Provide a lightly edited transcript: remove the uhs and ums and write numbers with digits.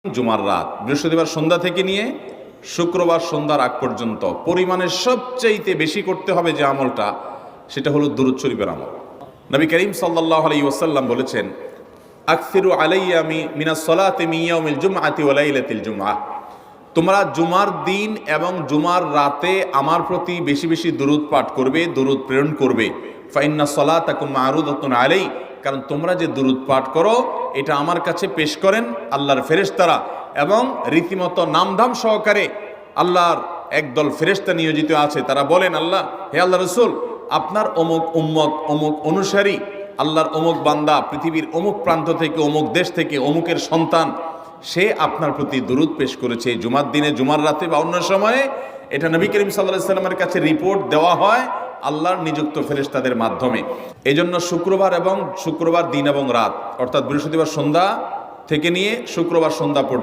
জুমার রাত, বৃহস্পতিবার সন্ধ্যা থেকে নিয়ে শুক্রবার সন্ধ্যার আগ পর্যন্ত পরিমাণের সবচাইতে বেশি করতে হবে যে আমলটা, সেটা হলো দুরূদ শরীফের আমল। নবী করিম সাল্লাল্লাহু আলাইহি ওয়াসাল্লাম বলেছেন, আকসিরু আলাইয়া মিনাস সালাতি মিন ইয়াউমিল জুমআতি ওয়া লাইলাতিল জুমআহ, তোমরা জুমার দিন এবং জুমার রাতে আমার প্রতি বেশি বেশি দুরূদ পাঠ করবে, দুরূদ প্রেরণ করবে। ফা ইন্না সালাতাকুম মা'রুদাতুন আলাই, কারণ তোমরা যে দুরূদ পাঠ করো এটা আমার কাছে পেশ করেন আল্লাহর ফেরেশতারা, এবং রীতিমতো নামধাম সহকারে আল্লাহর একদল ফেরেশতা নিয়োজিত আছে। তারা বলেন, আল্লাহ, হে আল্লাহ রসুল, আপনার অমুক উম্মত, অমুক অনুসারী, আল্লাহর অমুক বান্দা পৃথিবীর অমুক প্রান্ত থেকে, অমুক দেশ থেকে, অমুকের সন্তান, সে আপনার প্রতি দুরূদ পেশ করেছে জুমার দিনে, জুমার রাতে বা অন্য সময়ে। এটা নবী করিম সাল্লাল্লাহু আলাইহি ওয়াসাল্লামের কাছে রিপোর্ট দেওয়া হয় আল্লাহর নিযুক্ত ফেরেশতাদের মাধ্যমে। এই জন্য শুক্রবার দিন এবং রাত, অর্থাৎ বৃহস্পতিবার সন্ধ্যা থেকে নিয়ে শুক্রবার সন্ধ্যা পর্যন্ত